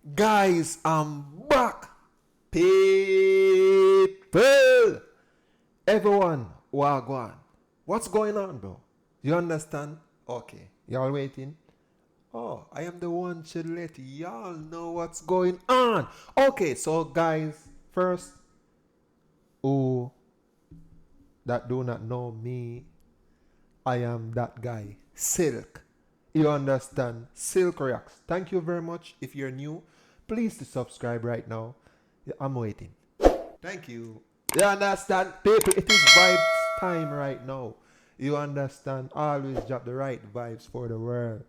Guys, I'm back. People. Everyone, wagwan. What's going on, bro? You understand? Okay. Y'all waiting? Oh, I am the one should let y'all know what's going on. Okay, so guys, first, who that do not know me, I am that guy, Silk. You understand? Silk Reacts. Thank you very much. If you're new, please to subscribe right now. I'm waiting. Thank you. You understand? People, it is vibes time right now. You understand? Always drop the right vibes for the world.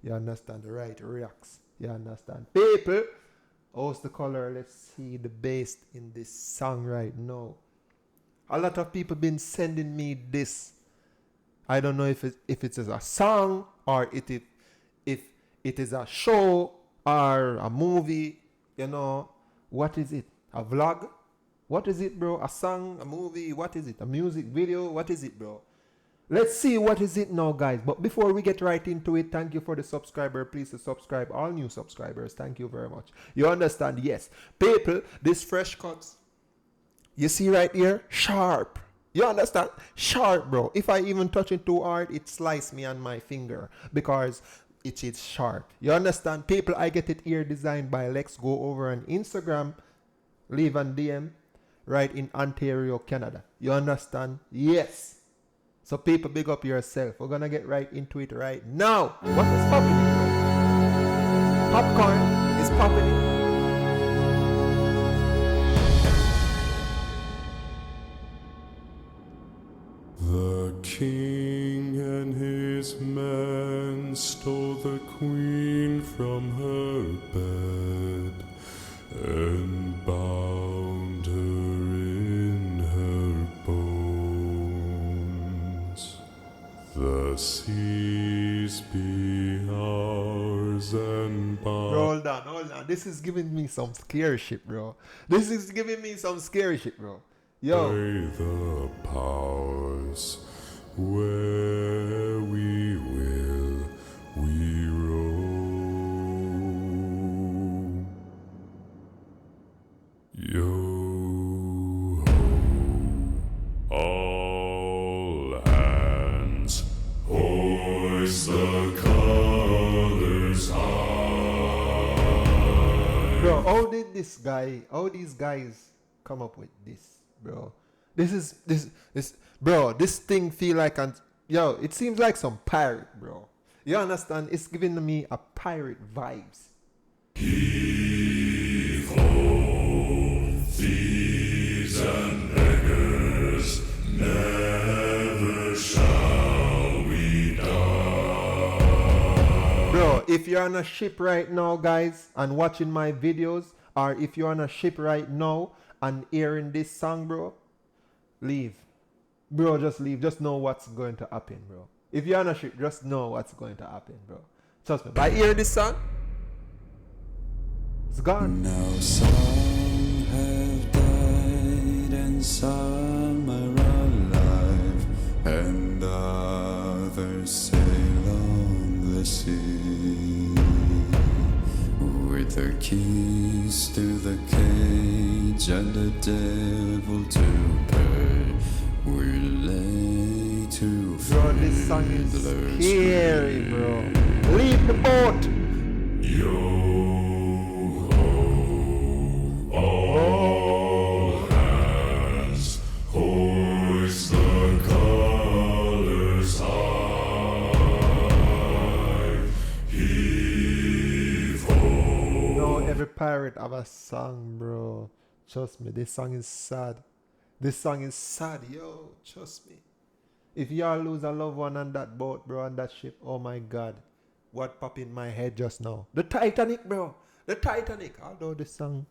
You understand? The right reacts. You understand? People, how's the color? Let's see the bass in this song right now. A lot of people been sending me this. I don't know if it is a song or if it is a show or a movie. You know, what is it? A vlog? What is it, bro? A song, a movie? What is it? A music video? What is it, bro? Let's see what is it now, guys. But before we get right into it, thank you for the subscriber. Please to subscribe. All new subscribers, thank you very much. You understand? Yes. People, this fresh cuts, you see right here? Sharp. You understand? Sharp, bro. If I even touch it too hard, it slices me on my finger because it is sharp. You understand? People, I get it here designed by Lex. Go over on Instagram, leave a DM, right in Ontario, Canada. You understand? Yes. So people, big up yourself. We're gonna get right into it right now. What is popping, bro? Popcorn is popping. The king and his men stole the queen from her bed and bound her in her bones. The seas be ours and bound. Bro, hold on. This is giving me some scary shit, bro. This is giving me some scary shit, bro. Yo. The powers where we will we roam. Yo ho, all hands, hoist the colors high. Bro, how these guys come up with this? Bro, this bro, this thing feel like it seems like some pirate, bro. You understand? It's giving me a pirate vibes. Heave ho, thieves and beggars, never shall we die. Bro, if you're on a ship right now, guys, and watching my videos, or if you're on a ship right now and hearing this song, bro, leave. Bro, just leave. Just know what's going to happen, bro. If you're on a ship, just know what's going to happen, bro. Trust me. By hearing this song, it's gone. Now some have died and some are alive, and others sail on the sea with their keys to the cage and the devil to pay. We lay to Bro, this song is scary, bro. Leave the boat. Yo ho, all hands, hoist the colors high. Heave ho. No, every pirate have a song, bro. Trust me, this song is sad. This song is sad, yo. Trust me. If y'all lose a loved one on that boat, bro, on that ship, oh my God. What popped in my head just now? The Titanic, bro. The Titanic. Although the song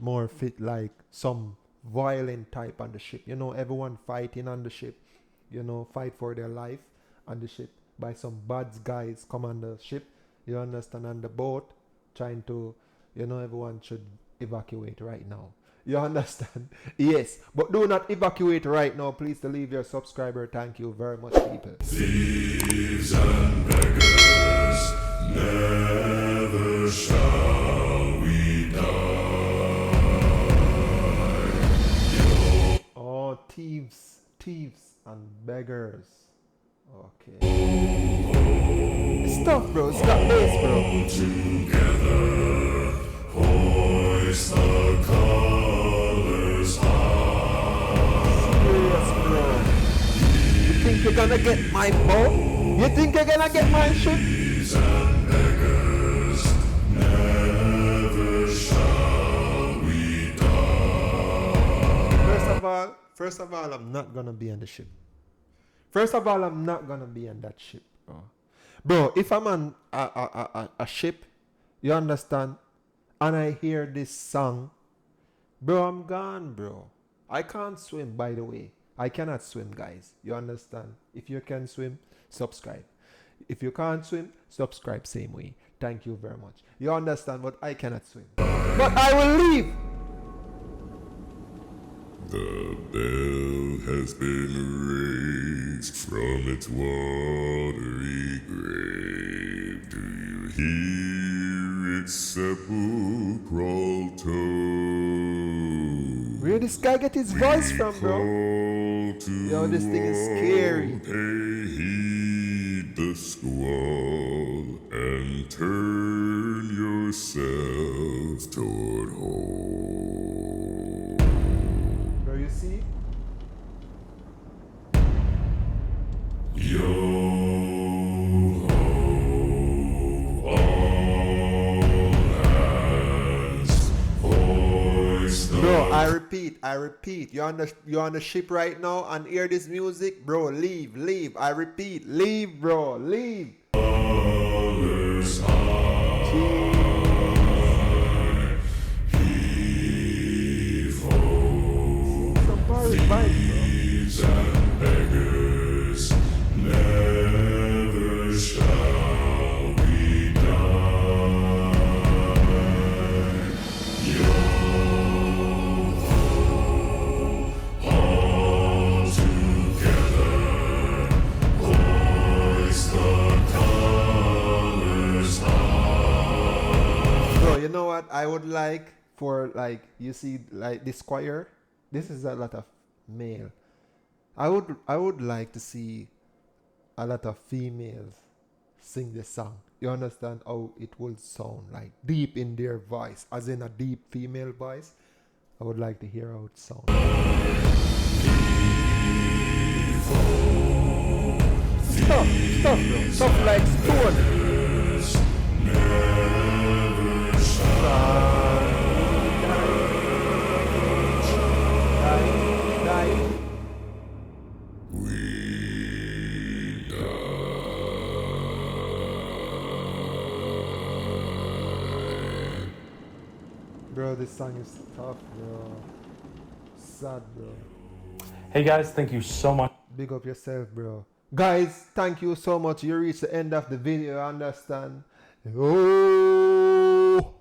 more fit like some violent type on the ship. You know, everyone fighting on the ship. You know, fight for their life on the ship. By some bad guys come on the ship. You understand? On the boat. Trying to, everyone should evacuate right now. You understand? Yes. But do not evacuate right now. Please to leave your subscriber. Thank you very much, people. Thieves and beggars, never shall thieves and beggars. Okay. It's tough, bro. It's got bass, bro. Together, hoist the colors high. Serious, bro. You think you're gonna get my bow? You think you're gonna get my ship? Thieves and beggars, never shall we die. First of all, I'm not gonna be on the ship. First of all, I'm not gonna be on that ship, bro. Bro, if I'm on a ship, you understand, and I hear this song, bro, I'm gone, bro. I can't swim, by the way. I cannot swim, guys. You understand? If you can swim, subscribe. If you can't swim, subscribe same way. Thank you very much. You understand? But I cannot swim. But I will leave. The bell has been raised from its watery grave. Do you hear its sepulchral tone? Where this guy get his voice from, bro? Call to Yo, this thing is scary. all, pay heed the squall and turn yourselves toward home. Bro, you see? Yo ho, all hands, hoist the Bro, I repeat. You're on the ship right now and hear this music, bro. Leave. I repeat, leave, bro. Leave. colors high. Heave ho, Some pirate vibes, bro. thieves and beggars, never shall we die. Yo ho, all together, hoist the colors high. Bro, you know what? I would like for, like, you see, like this choir. This is a lot of male. I would like to see a lot of females sing this song. You understand how it will sound, like deep in their voice, as in a deep female voice. I would like to hear how it sounds. Stuff, bro. Stuff like stone. Die. We die. Bro, this song is tough, bro. Sad, bro. Hey guys, thank you so much. Big up yourself, bro. Guys, thank you so much. You reached the end of the video, understand? Oh,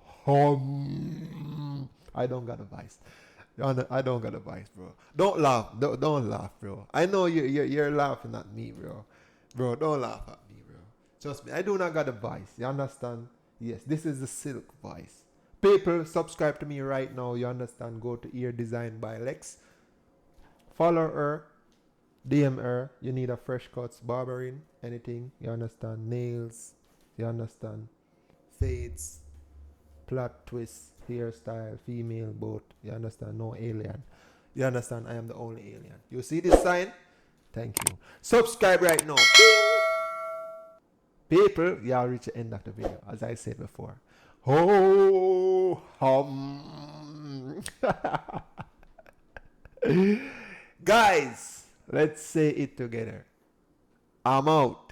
I don't got a voice. I don't got a voice, bro. Don't laugh. Don't laugh, bro. I know you're laughing at me, bro. Bro, don't laugh at me, bro. Trust me, I do not got a voice. You understand? Yes, this is the silk voice. People, subscribe to me right now. You understand? Go to Ear Design by Lex. Follow her. DM her. You need a fresh cuts, barbering, anything. You understand? Nails. You understand? Fades. Plot twists. Hairstyle. Female. Both. You understand? No alien. You understand? I am the only alien. You see this sign? Thank you. Subscribe right now. People, y'all reach the end of the video. As I said before. Ho hum. Guys, let's say it together. I'm out.